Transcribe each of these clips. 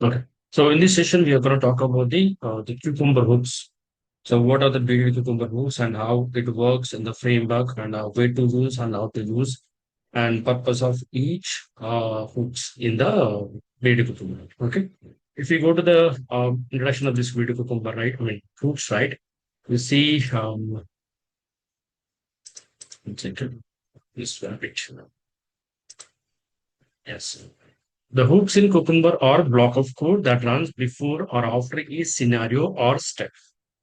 Okay. So in this session, we are going to talk about the cucumber hooks. So what are the BDD cucumber hooks and how it works in the framework and where to use and how to use and purpose of each hooks in the BDD cucumber. Okay. If we go to the introduction of this BDD cucumber, right? I mean hooks, right? You see, one second, this picture. Yes. The hooks in Cucumber are block of code that runs before or after each scenario or step.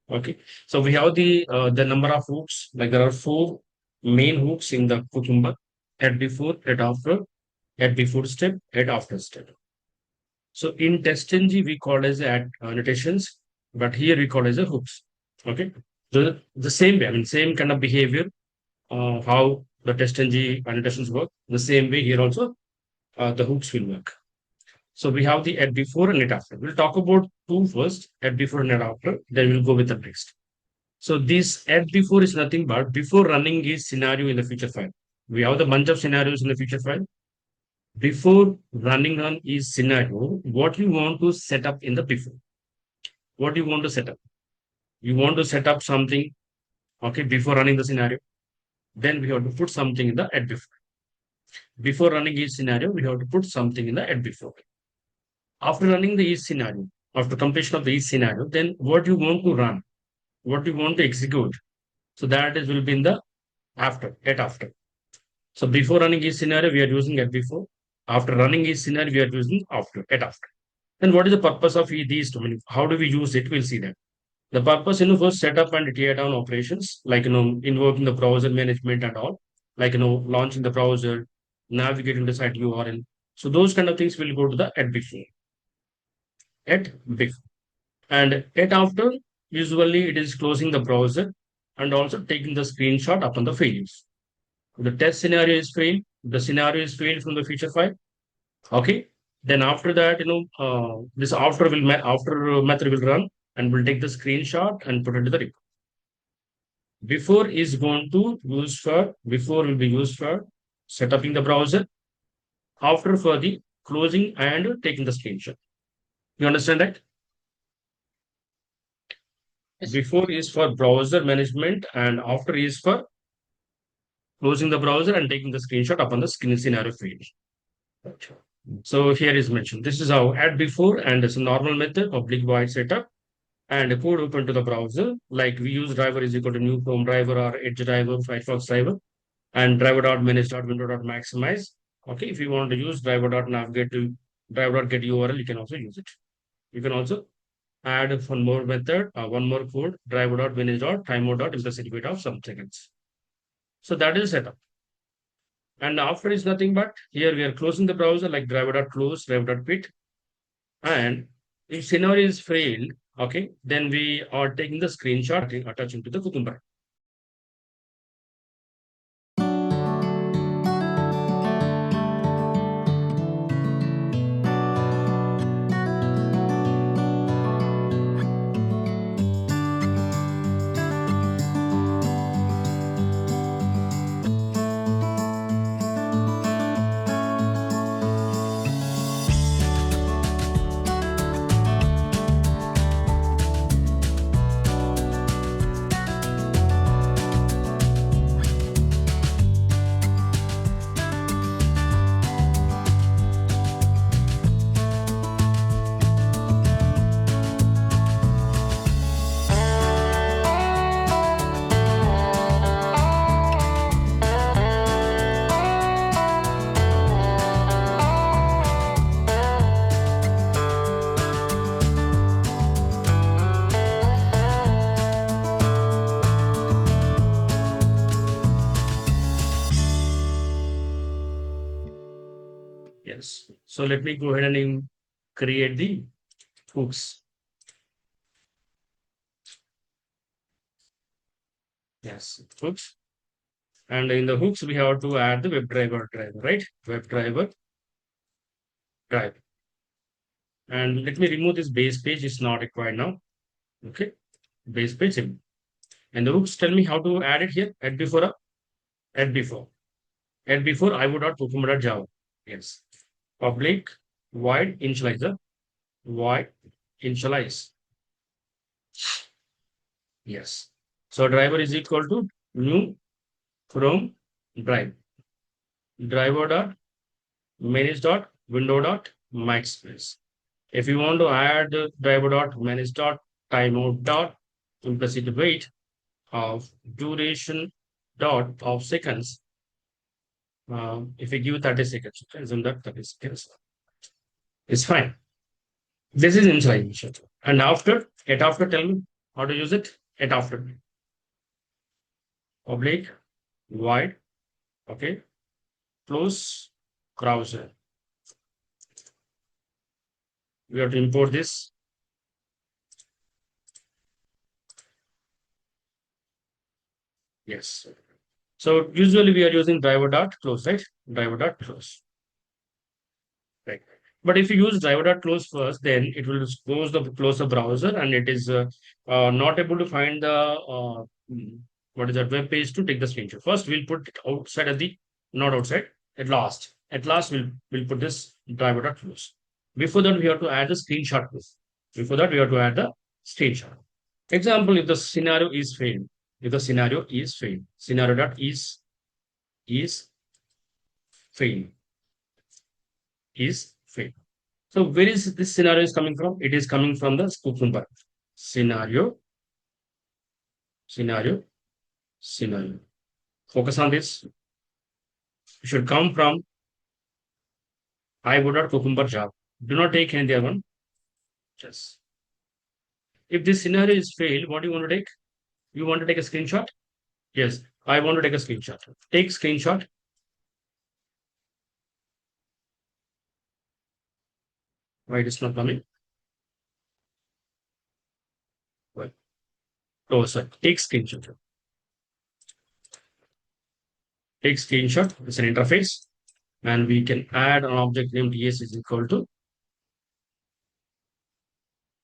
Okay, so we have the number of hooks. Like there are four main hooks in the Cucumber: at before, at after, at before step, at after step. So in TestNG we call as annotations, but here we call as a hooks. Okay, the same way. I mean, same kind of behavior. How the TestNG annotations work. The same way here also the hooks will work. So we have the at before and at after. We'll talk about two first, at before and at after. Then we'll go with the next. So this at before is nothing but before running is scenario in the feature file. We have the bunch of scenarios in the feature file. Before running on is scenario, what you want to set up in the before. What you want to set up? You want to set up something, okay, before running the scenario. Then we have to put something in the at before. Before running each scenario, we have to put something in the at before. After running the each scenario, after completion of the each scenario, then what you want to run, what you want to execute. So that is will be in the after, at after. So before running each scenario, we are using at before. After running each scenario, we are using after, at after. Then what is the purpose of these two? I mean, how do we use it? We'll see that. The purpose, first set up and tear down operations, like, invoking the browser management and all, like, launching the browser, navigating the site URL. So those kind of things will go to the at before, at before. And at after, usually it is closing the browser and also taking the screenshot upon the failures. The test scenario is failed. The scenario is failed from the feature file. Okay. Then after that, this after method will run and will take the screenshot and put it to the report. Before is going to use for before will be used for setting the browser. After for the closing and taking the screenshot. You understand that? Yes. Before is for browser management and after is for closing the browser and taking the screenshot upon the screen scenario field. So here is mentioned. This is how add before and it's a normal method, public void setup and a code open to the browser. Like we use driver is equal to new Chrome driver or Edge driver, Firefox driver, and driver.manage.window.maximize. Okay, if you want to use driver.navigate to driver.get URL, you can also use it. You can also add one more method, one more code, driver.manage.timeout.implicit wait of some seconds. So that is setup. And after is nothing but here we are closing the browser like driver.close, driver.quit. And if scenario is failed, okay, then we are taking the screenshot attaching to the Cucumber. Yes. So let me go ahead and create the hooks. Yes, hooks. And in the hooks, we have to add the WebDriver, right? WebDriver drive. And let me remove this base page. It's not required now. Okay. Base page. And the hooks tell me how to add it here. Add before, add before. Add before I would not Cucumber Java. Yes. Public void initializer. void initialize. Yes. So driver is equal to new from drive. Driver dot manage dot window dot maxspace. If you want to add driver dot manage dot timeout dot implicit wait of duration dot of seconds, if we give 30 seconds, assume that 30 seconds is fine. This is initialization. And after, get after, tell me how to use it. Get after, oblique, wide, okay, close, browser. We have to import this. Yes. So usually we are using driver dot close, right? Driver dot close. Right. But if you use driver.close first, then it will close the browser and it is not able to find the what is that web page to take the screenshot. First, we'll put it outside at the not outside at last. At last, we'll put this driver.close. Before that, we have to add the screenshot. Before that, we have to add the screenshot. Example: if the scenario is failed, if the scenario is failed, scenario dot is failed is failed. So where is this scenario is coming from? It is coming from the Cucumber. Scenario, scenario, scenario. Focus on this. It should come from I would not Cucumber Java. Do not take any other one. Yes. If this scenario is failed, what do you want to take? You want to take a screenshot? Yes. I want to take a screenshot. Take screenshot. Why it is not coming? Why? Oh, sorry. Take screenshot. Take screenshot. It's an interface. And we can add an object named ES is equal to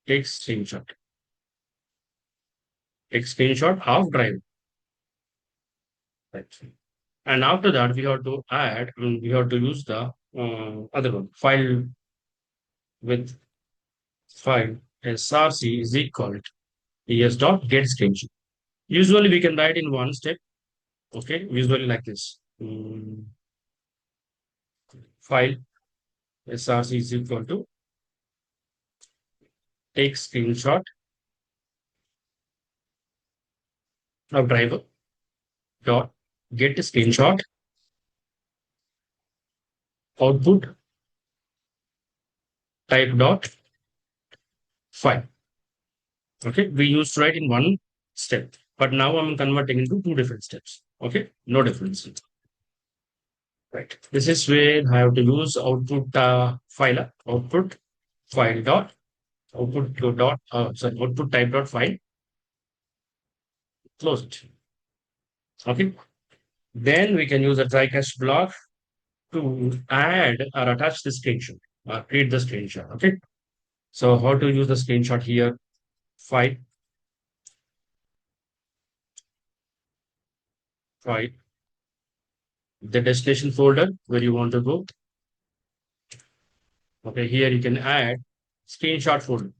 take screenshot. Take screenshot of drive. Right. And after that, we have to add, we have to use the other one, file with file src is equal to es dot get screenshot. Usually we can write in one step, okay, usually like this. File src is equal to take screenshot of driver dot get screenshot output type dot file. Okay, we used to write in one step, but now I'm converting into two different steps. Okay, no difference. Right. This is where I have to use output file, output file dot output dot sorry output type dot file. Close it. Okay. Then we can use a try catch block to add or attach the screenshot or create the screenshot. Okay. So how to use the screenshot here? File, file, the destination folder where you want to go. Okay. Here you can add screenshot folder.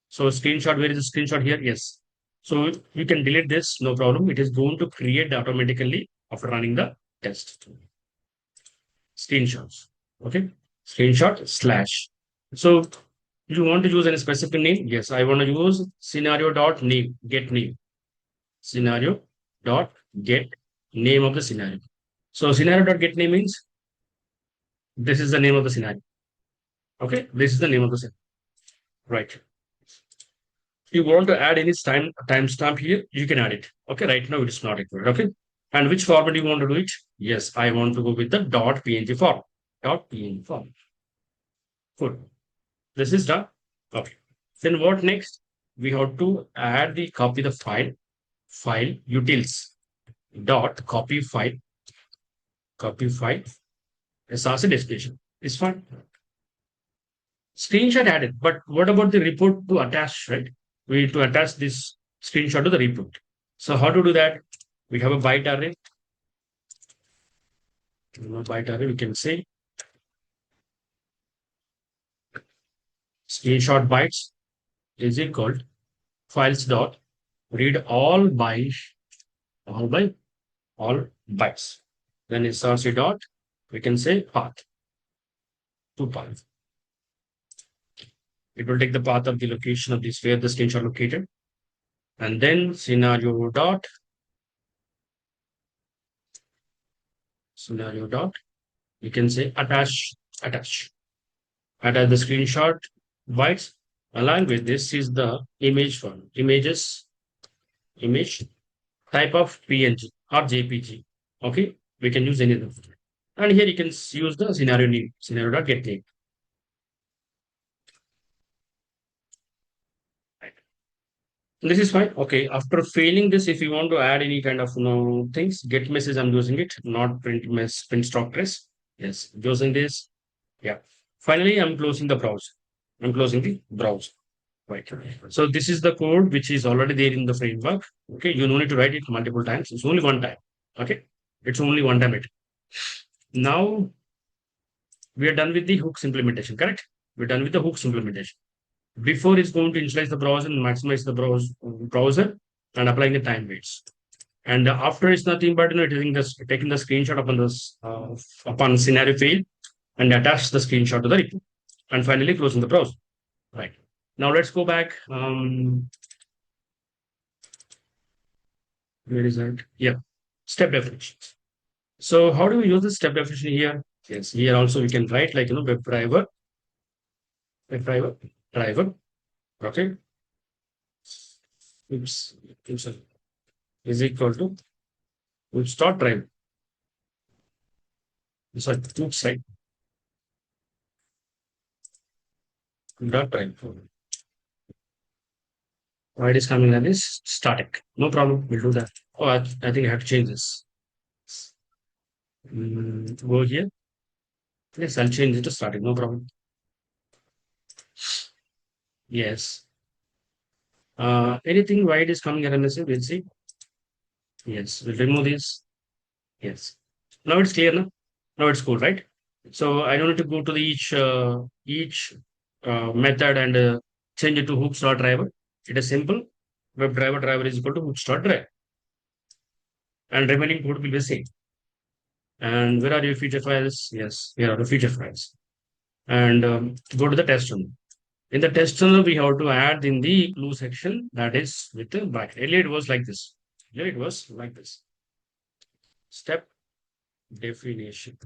So screenshot, where is the screenshot here? Yes. So you can delete this, no problem. It is going to create automatically after running the test. Screenshots. Okay. Screenshot slash. So you want to use any specific name? Yes, I want to use scenario dot name, get name. Scenario dot get name of the scenario. So scenario dot get name means this is the name of the scenario. Okay. This is the name of the scenario. Right. You want to add any timestamp here, you can add it. Okay, right now it is not required. Okay. And which format you want to do it? Yes, I want to go with the dot .png form. Dot .png form. Good. This is done. Okay. Then what next? We have to add the copy the file utils dot copy file SRC destination. It's fine. Screenshot added, but what about the report to attach, right? We need to attach this screenshot to the report. So how to do that? We have a byte array. Byte array, we can say screenshot bytes is equal to files dot read all by all bytes. Then src dot, we can say path to path. It will take the path of the location of this where the screenshot located. And then scenario dot, you can say attach attach the screenshot bytes. Along with this is the image file, image type of PNG or JPG. Okay, we can use any of them. And here you can use the scenario name, scenario dot get name. Right. This is fine. Okay, after failing this, if you want to add any kind of things, get message, I'm using it, not print stock trace. Yes, using this. Yeah. Finally, I'm closing the browser. I'm closing the browser. Right. So this is the code which is already there in the framework. Okay, you don't need to write it multiple times. It's only one time. Okay, it's only one time. It now we are done with the hooks implementation. Correct? We're done with the hooks implementation. Before it's going to initialize the browser and maximize the browser and applying the time weights. And after it's nothing but taking the screenshot upon this upon scenario fail and attach the screenshot to the report. And finally closing the browser. Right. Now let's go back. Where is that? Yeah. Step definitions. So how do we use the step definition here? Yes, here also we can write like web driver. Okay. Oops, is equal to oops dot driver. Sorry, oops, right. Dot driver. Why it is coming like this? Static. No problem. We'll do that. Oh, I think I have to change this. Go here. Yes, I'll change it to static. No problem. Yes. Anything why it is coming as a message? We'll see. Yes, we'll remove this. Yes. Now it's clear now. Now it's cool, right? So I don't need to go to the each method and change it to hooks dot driver. It is simple. Driver is equal to hooks dot driver, and remaining code will be the same. And where are your feature files? Yes, here are the feature files. And go to the test channel. In the test channel, we have to add in the clue section that is with the bracket. Earlier it was like this. Here it was like this. Step definition.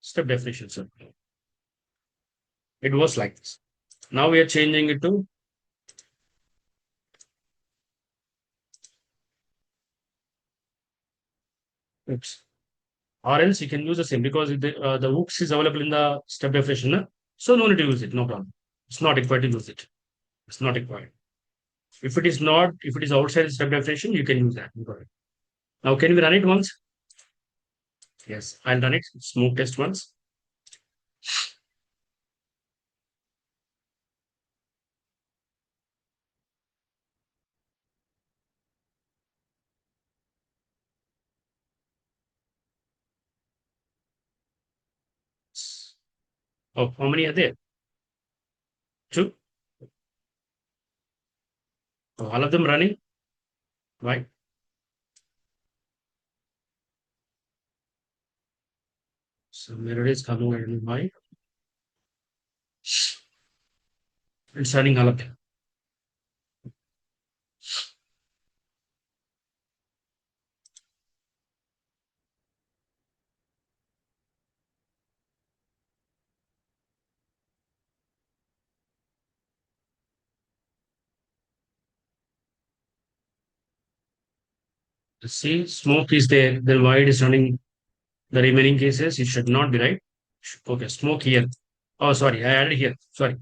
Step definition, sir. It was like this. Now we are changing it to oops. Or else you can use the same because the hooks is available in the step definition. So no need to use it. No problem. It's not required to use it. It's not required. If it is not, if it is outside the step definition, you can use that. Now can we run it once? Yes, I'll run it. Smoke test once. Oh, how many are there? Two. Oh, all of them running. Right. So mirror is coming. I don't know why. It's running all of them. See, smoke is there. Then why it is running the remaining cases? It should not be right. Okay, smoke here. Oh, sorry, I added here. Sorry,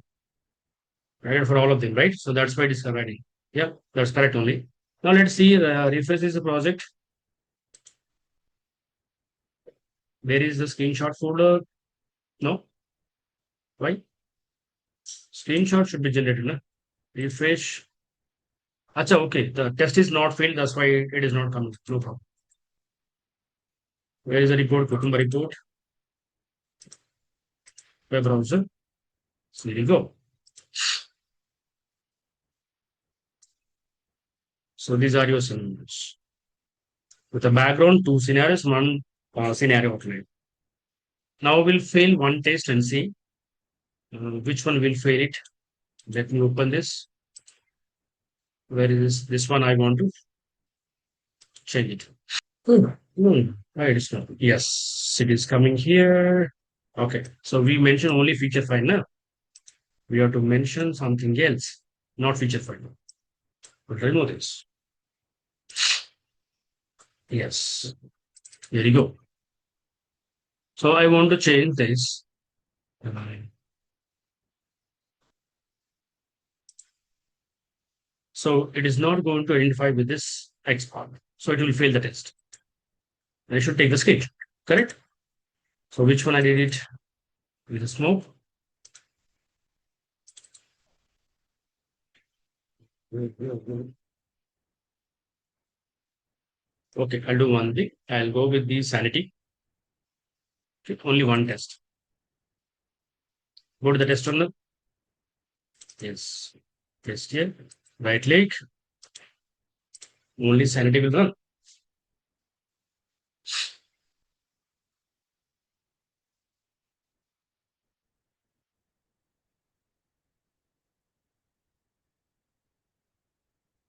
I added for all of them, right? So that's why it is already. Yeah, that's correct only. Now let's see. Refresh this project. Where is the screenshot folder? No, why? Screenshot should be generated. No? Refresh. Acha, okay. The test is not failed. That's why it is not coming. No problem. Where is the report? Cucumber report. web browser. So there you go. So these are your scenarios. With a background, two scenarios, one scenario outline. Now we'll fail one test and see which one will fail it. Let me open this. Where is this one? I want to change it. Right, it's not. Yes, it is coming here. Okay, so we mentioned only feature file now. We have to mention something else, not feature file. But remove this. Yes, here you go. So I want to change this. So it is not going to identify with this X part. So it will fail the test. I should take the screen, correct? So which one I did it with a smoke? Okay, I'll do one thing. I'll go with the sanity. Okay, only one test. Go to the test runner. Yes. Test here. Right click. Only sanity will run.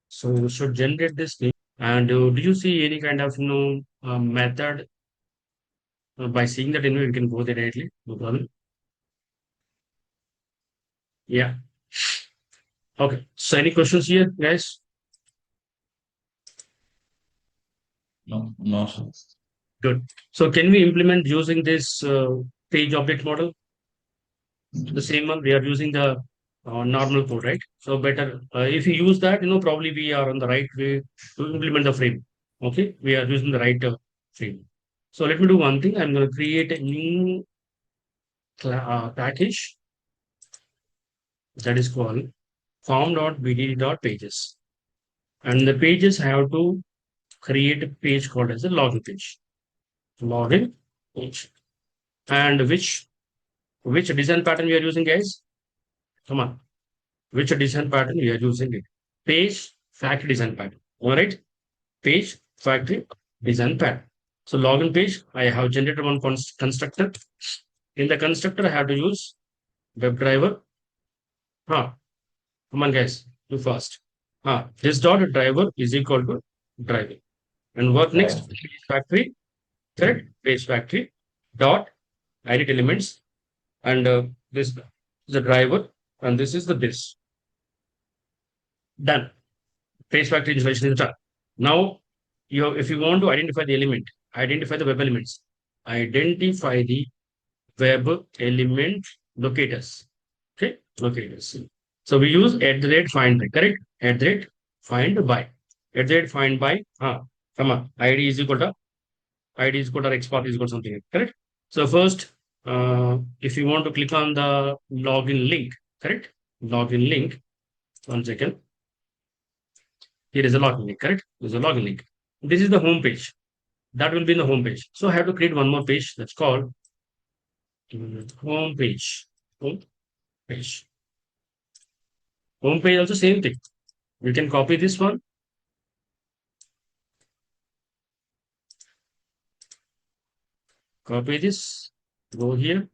So you should generate this thing. And do you see any kind of method by seeing that anyway you can go there directly? No problem. Yeah. Okay. So any questions here, guys? No, no, sir. Good. So can we implement using this page object model? The same one we are using the normal code, right? So better if you use that, probably we are on the right way to implement the frame. Okay, we are using the right frame. So let me do one thing. I'm going to create a new package that is called form.bdd.pages, and the pages have to create a page called as a login page. Login page, and which design pattern we are using, guys? Come on. Which design pattern we are using it? Page factory design pattern. All right. Page factory design pattern. So login page, I have generated one constructor. In the constructor, I have to use WebDriver. Huh. Come on, guys. Do fast. This dot driver is equal to driver. And what next? Right. Page factory. Correct. Page factory dot edit elements. And this is the driver. And this is the this. Done. Page factory installation is done. Now, if you want to identify the element, identify the web elements, identify the web element locators. Okay, locators. So we use @find by, correct? @find by. @find by. Come on. ID is equal to or export is equal to something, correct? So first, if you want to click on the login link, correct? Login link. One second. Here is a login link, correct? There's a login link. This is the home page. That will be in the home page. So I have to create one more page that's called home page. Home page. Home page also same thing. You can copy this one. Copy this. Go here.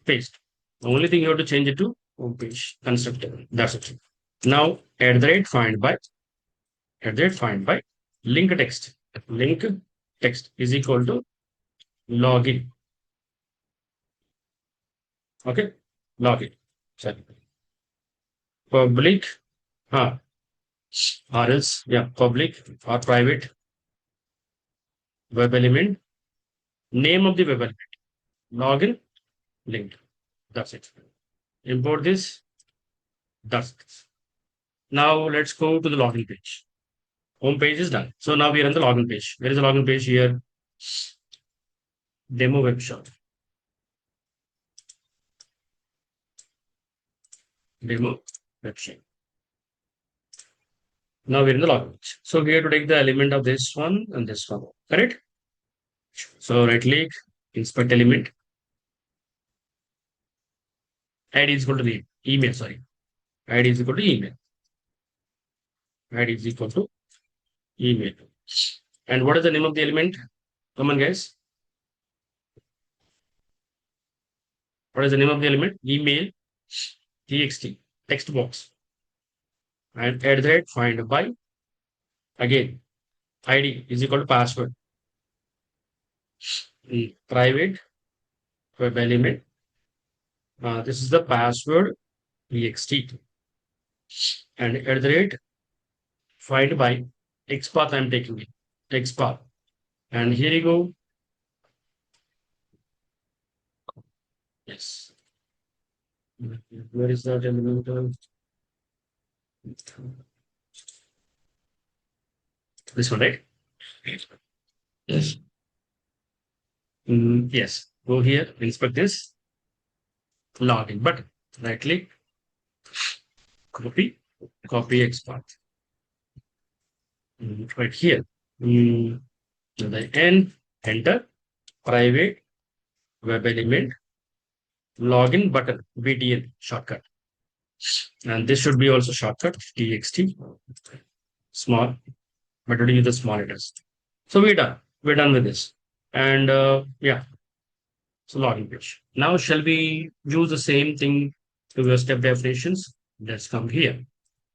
Paste. The only thing you have to change it to home page constructor. That's it. Now @find by. @find by. Link text. Link text is equal to login. Okay. Login. Sorry. Public. Or else, yeah, public or private web element, name of the web element, login, link. That's it. Import this. That's it. Now let's go to the login page. Home page is done. So now we are on the login page. Where is the login page here? Demo web shop. Demo web shop. Now we're in the login page. So we have to take the element of this one and this one. Correct? So right click, inspect element. ID is equal to the email, sorry. ID is equal to email. ID is equal to email. And what is the name of the element? Come on, guys. What is the name of the element? Email txt text box. And at the rate find by again ID is equal to password. Private web element. This is the password txt. And at the rate find by XPath I'm taking it. XPath. And here you go. Yes. Where is that element? This one, right? Yes. Yes. Go here, inspect this, login button. Right click, copy, copy XPath. Right here. To the end, enter, private web element, login button, BDN shortcut. And this should be also shortcut, txt, small, but to use the small letters. So we're done. We're done with this. And yeah, so login page. Now, shall we use the same thing to your step definitions? Let's come here.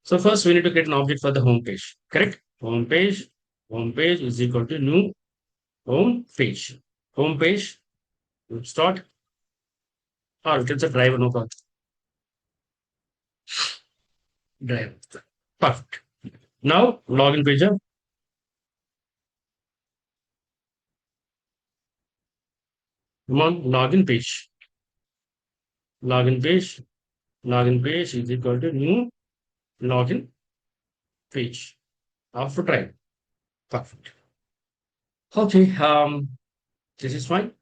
So first we need to get an object for the home page, correct? Home page is equal to new home page. Home page, start, or we can say driver, no problem. Driver. Perfect. Now login page. Come on, login page. Login page. Login page is equal to new login page. After try. Perfect. Okay. This is fine.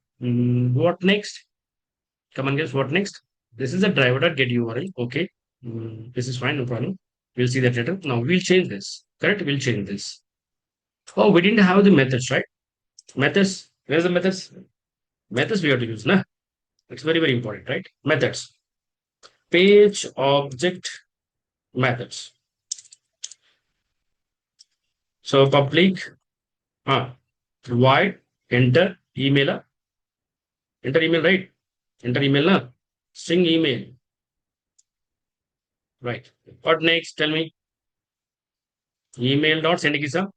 What next? Come on, guys. What next? This is a driver.get URL. Okay. This is fine. No problem. We'll see that later. Now we'll change this. Correct? We'll change this. Oh, we didn't have the methods, right? Methods. Where's the methods? Methods we have to use, nah? It's very, very important, right? Methods. Page object methods. So public void enter email. Enter email, right? Enter email, na? String email. Right. What next? Tell me. Email dot send kisa.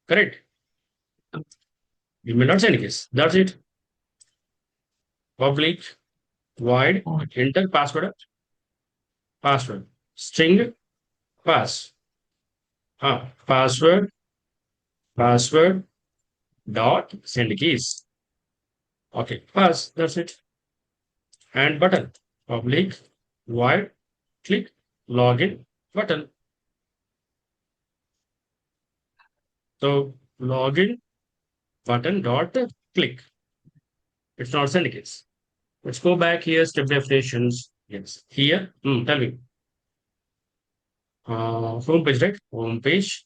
Correct. Email dot send kiss. That's it. Public void enter password. Password. String pass. Password. Password dot send keys. Okay. Pass. That's it. And button. Public void click login button. So login button dot click. It's not send keys. Let's go back here. Step definitions. Yes. Here. Tell me. Home page, right? Home page.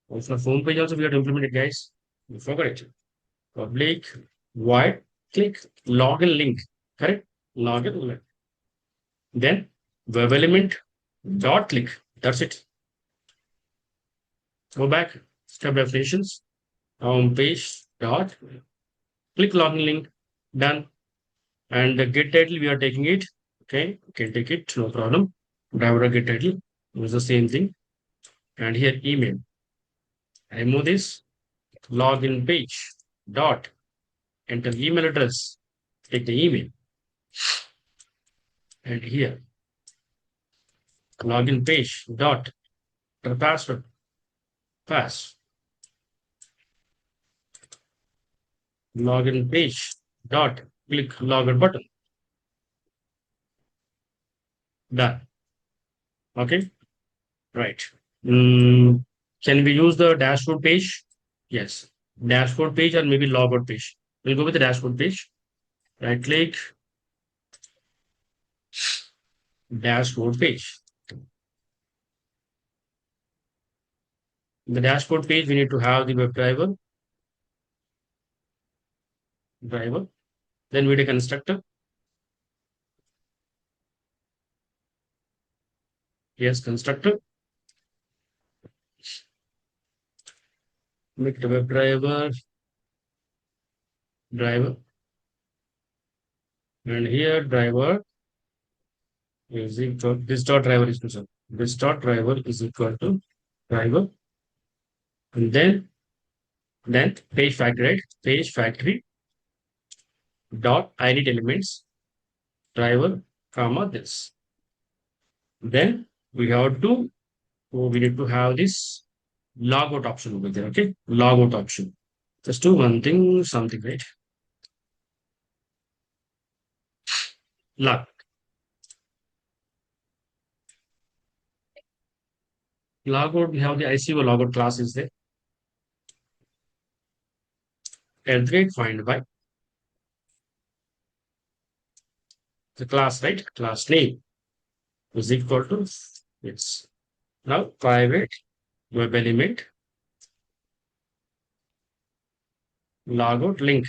Also, home page also we have to implement it, guys. You forgot it. Public void click login link. Correct? Login link. Then web element dot click. That's it. Go back. Step definitions. Home page dot click login link. Done. And the get title we are taking it. Okay, you can take it, no problem. Driver get title is the same thing. And here email. Remove this login page dot enter email address. Take the email. And here login page dot enter password. Pass. Login page dot click login button. Done. Okay. Right. Can we use the dashboard page? Yes. Dashboard page or maybe logout page. We'll go with the dashboard page. Right click, dashboard page. In the dashboard page, we need to have the driver. Then we need a constructor. Yes, constructor. Make the driver, and here driver is equal, this dot driver is equal, this dot driver is equal to driver, and then page factory, right? Page factory dot init elements driver comma this. Then we have to, we need to have this logout option over there. Okay, logout option. Just do one thing, something, right? Log logout. We have the ICO logout class is there. Find by the class, right? Class name is equal to it's now private web element logout link.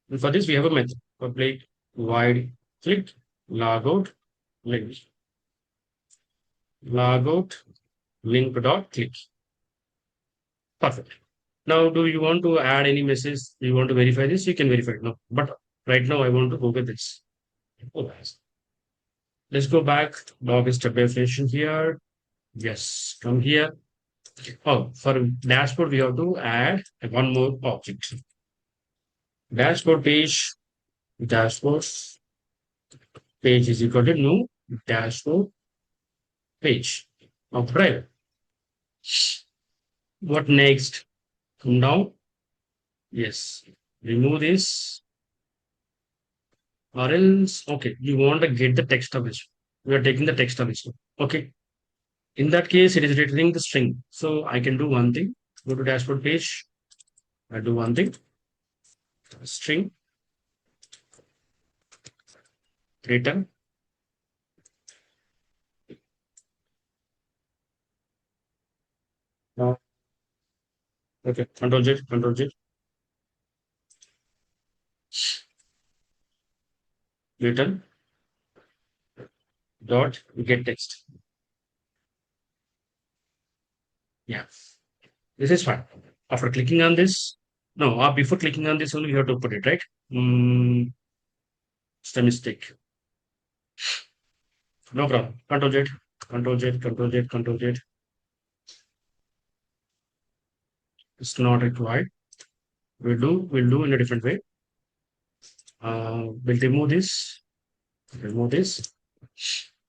And for this, we have a method public void click logout link logout link dot click. Perfect. Now, do you want to add any message? Do you want to verify this? You can verify it. No, but right now I want to go with this. Oh, let's go back. Log is step definition here. Yes, come here. Oh, for dashboard, we have to add one more object. Dashboard dashboard page is equal to new dashboard page of drive. What next? Come down. Yes, remove this. Or else, okay, you want to get the text of this. We are taking the text of this. Okay. In that case, it is returning the string. So I can do one thing. Go to dashboard page. I do one thing. String return. Now, okay, Control J, return dot get text. Yeah, this is fine. After clicking on this, no, before clicking on this only you have to put it right. It's a mistake. No problem. Control Z. It's not required. We'll do in a different way. We'll remove this,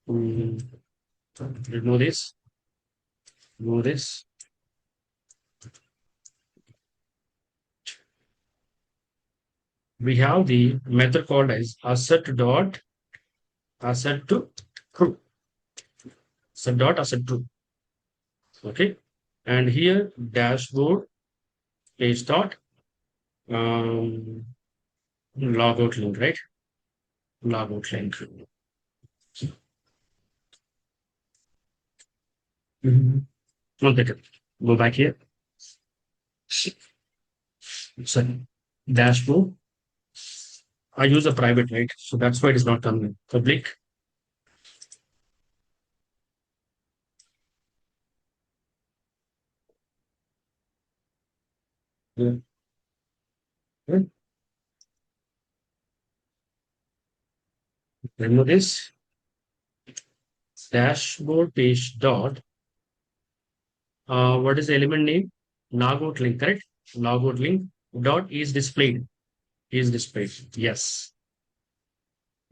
mm, remove this, remove this. We have the method called as asset dot asset to true. Asset dot asset true. Okay. And here dashboard page dot logout link, right? Logout link. Mhm. One second. Go back here. So dashboard. I use a private, right? So that's why it is not coming. Public. Yeah. Yeah. Remove this dashboard page dot. What is the element name? Logout link, correct? Logout link dot is displayed. Is displayed. Yes.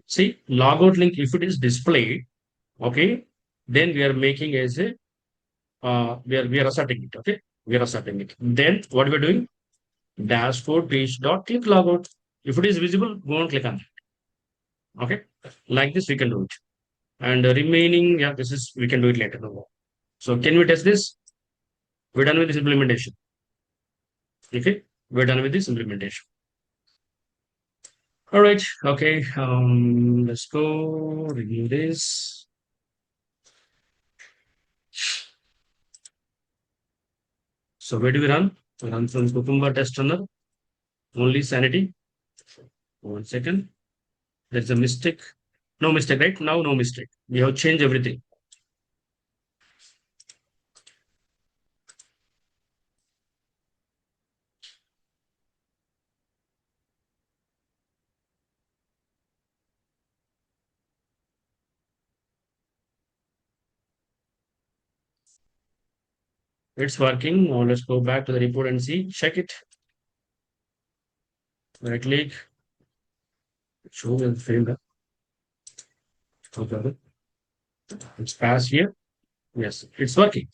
See, logout link, if it is displayed, okay, then we are making as a we are asserting it. Okay, we are asserting it. Then what we are doing? Dashboard page dot click logout. If it is visible, go and click on it. Okay, like this we can do it. And the remaining, yeah, this is we can do it later. No more. So can we test this? We're done with this implementation. Okay, we're done with this implementation. All right. Okay. Let's go review this. So where do we run? We run from Cucumber test runner. Only sanity. 1 second. There's a mistake. No mistake, right? Now, no mistake. We have changed everything. It's working. Now let's go back to the report and see. Check it. Right click. Show the failed. Okay. It's passed here. Yes, it's working.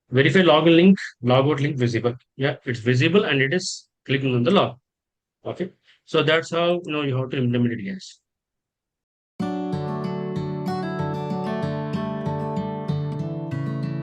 Verify login link, logout link visible. Yeah, it's visible and it is clicking on the log. Okay. So that's how you have to implement it, guys.